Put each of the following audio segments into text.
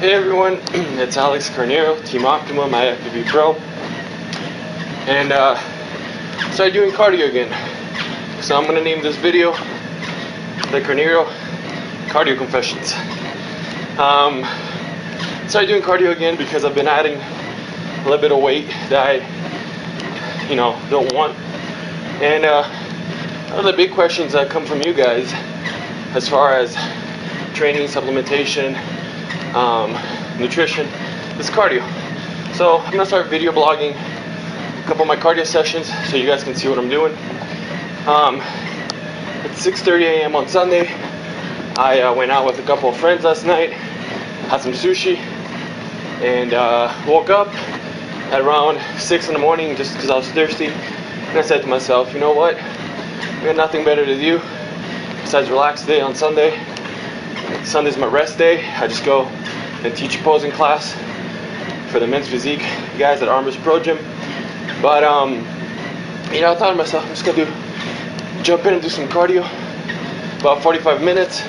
Hey everyone, it's Alex Carneiro, Team Optimum, IFBB Pro, and started doing cardio again. So I'm gonna name this video the Carneiro Cardio Confessions. Started doing cardio again because I've been adding a little bit of weight that I, don't want. And one of the big questions that come from you guys, as far as training, supplementation, nutrition, is cardio. So I'm gonna start video blogging a couple of my cardio sessions so you guys can see what I'm doing. It's 6:30 a.m. on Sunday. I went out with a couple of friends last night, had some sushi, and woke up at around 6 in the morning just because I was thirsty. And I said to myself, you know what? I got nothing better to do besides relax today on Sunday. Sunday's my rest day. I just go and teach a posing class for the men's physique guys at Armor's Pro Gym. But I thought to myself, I'm just gonna jump in and do some cardio, about 45 minutes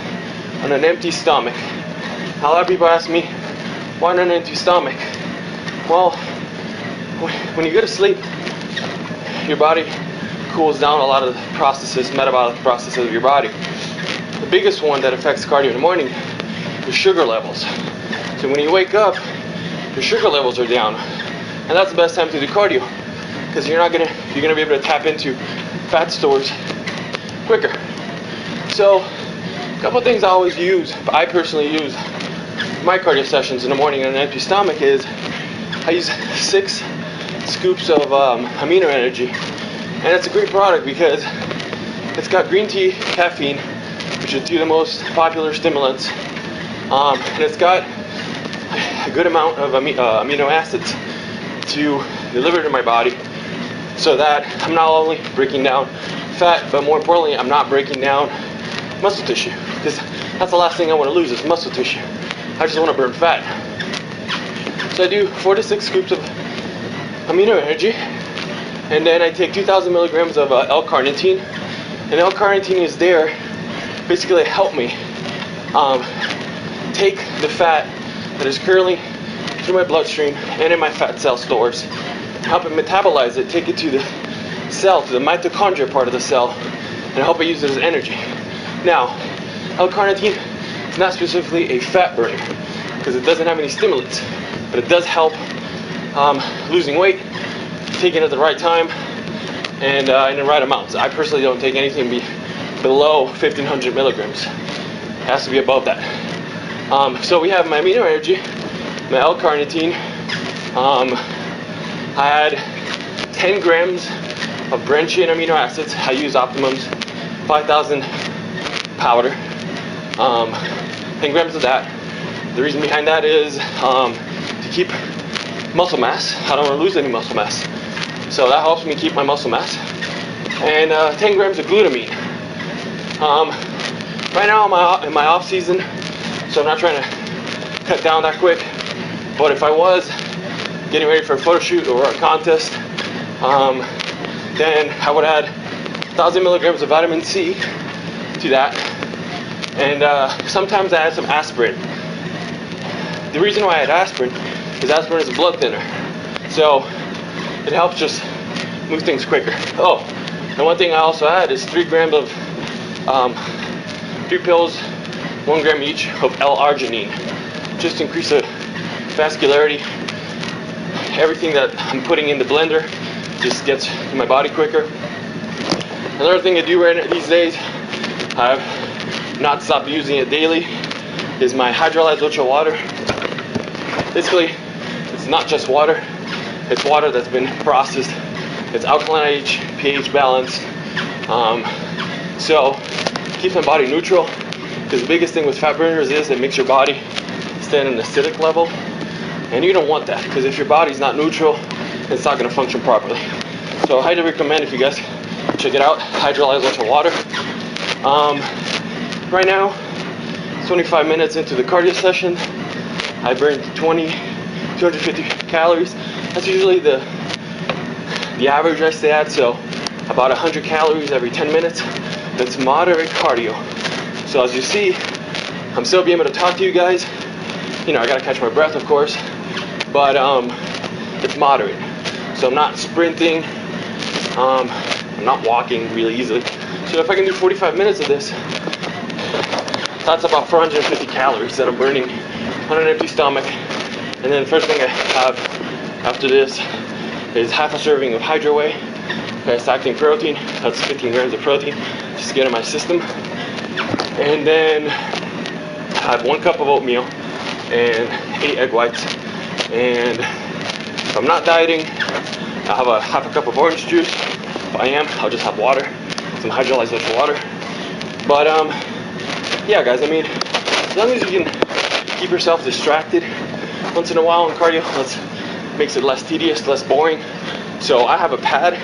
on an empty stomach. A lot of people ask me, why on an empty stomach? Well, when you go to sleep, your body cools down a lot of the processes, metabolic processes of your body. The biggest one that affects cardio in the morning is sugar levels. So when you wake up, your sugar levels are down, and that's the best time to do cardio, because you're gonna be able to tap into fat stores quicker. So a couple of things I personally use my cardio sessions in the morning on an empty stomach is I use 6 scoops of amino energy, and it's a great product because it's got green tea, caffeine, which are 2 of the most popular stimulants, and it's got a good amount of amino acids to deliver to my body, so that I'm not only breaking down fat, but more importantly, I'm not breaking down muscle tissue, because that's the last thing I want to lose is muscle tissue. I just want to burn fat. So I do 4 to 6 scoops of amino energy, and then I take 2,000 milligrams of L-carnitine, and L-carnitine is there basically to help me take the fat that is currently through my bloodstream and in my fat cell stores, help it metabolize it, take it to the cell, to the mitochondria part of the cell, and help it use it as energy. Now, L-carnitine is not specifically a fat burner because it doesn't have any stimulants, but it does help losing weight, taking it at the right time, and in the right amounts. I personally don't take anything below 1,500 milligrams. It has to be above that. So we have my amino energy, my L-carnitine. I add 10 grams of branched chain amino acids. I use Optimum's 5,000 powder. 10 grams of that. The reason behind that is to keep muscle mass. I don't want to lose any muscle mass, so that helps me keep my muscle mass. And 10 grams of glutamine. Right now I'm in my off season, so I'm not trying to cut down that quick. But if I was getting ready for a photo shoot or a contest, then I would add 1,000 milligrams of vitamin C to that, and sometimes I add some aspirin. The reason why I add aspirin is aspirin is a blood thinner, so it helps just move things quicker. Oh, and one thing I also add is 3 grams of 3 pills, 1 gram each of L-arginine, just to increase the vascularity. Everything that I'm putting in the blender just gets to my body quicker. Another thing I do these days, I've not stopped using it daily, is my hydrolyzed ultra water. Basically, it's not just water, it's water that's been processed. It's alkaline pH balanced, so it keeps my body neutral, because the biggest thing with fat burners is it makes your body stay at an acidic level, and you don't want that, because if your body's not neutral, it's not going to function properly. So I highly recommend, if you guys check it out, hydrolyzed ultra water. Right now, 25 minutes into the cardio session, I burned 250 calories. That's usually the average I stay at, so about 100 calories every 10 minutes. That's moderate cardio. So as you see, I'm still being able to talk to you guys, you know, I gotta catch my breath, of course, but it's moderate. So I'm not sprinting, I'm not walking really easily. So if I can do 45 minutes of this, that's about 450 calories that I'm burning on an empty stomach. And then the first thing I have after this is half a serving of Hydro Whey, fast acting protein. That's 15 grams of protein just to get in my system. And then I have 1 cup of oatmeal and 8 egg whites. And if I'm not dieting, I have a half a cup of orange juice. If I am, I'll just have water, some hydrolyzed vegetable water. But yeah, guys, I mean, as long as you can keep yourself distracted once in a while on cardio, makes it less tedious, less boring. So I have a pad,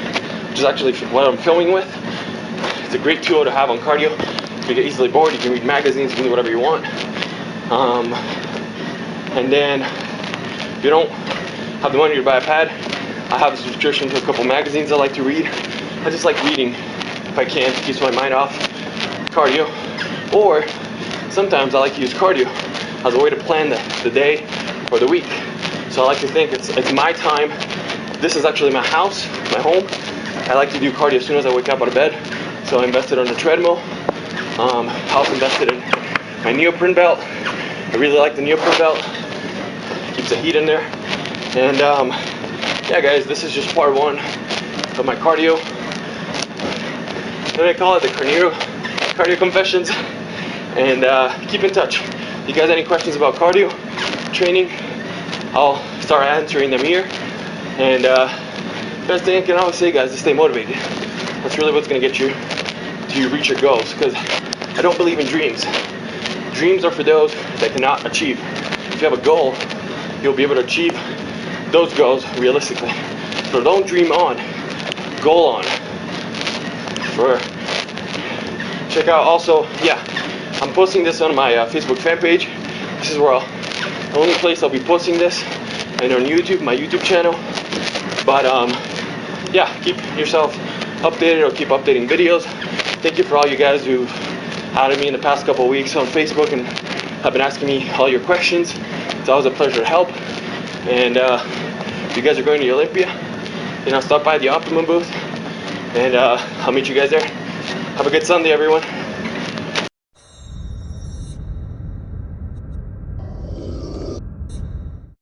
which is actually what I'm filming with. It's a great tool to have on cardio. If you get easily bored, you can read magazines, you can do whatever you want. And then if you don't have the money to buy a pad, I have a subscription to a couple magazines I like to read. I just like reading if I can, keeps my mind off cardio. Or sometimes I like to use cardio as a way to plan the day or the week. So I like to think it's my time. This is actually my house, my home. I like to do cardio as soon as I wake up out of bed. So I invested on a treadmill. I also invested in my neoprene belt. I really like the neoprene belt. Keeps the heat in there. And yeah, guys, this is just part 1 of my cardio. What do I call it? The Carneiro confessions. And keep in touch. If you guys have any questions about cardio training, I'll start answering them here. And best thing I can always say, guys, is stay motivated. That's really what's going to get you to reach your goals. Because I don't believe in dreams. Dreams are for those that cannot achieve. If you have a goal, you'll be able to achieve those goals realistically. So don't dream on, goal on. Check out also, yeah, I'm posting this on my Facebook fan page. This is where the only place I'll be posting this, and on YouTube, my YouTube channel. But yeah, keep yourself updated, or keep updating videos. Thank you for all you guys who've added me in the past couple of weeks on Facebook and have been asking me all your questions. It's always a pleasure to help. And if you guys are going to Olympia, you know, stop by the Optimum booth, and I'll meet you guys there. Have a good Sunday, everyone.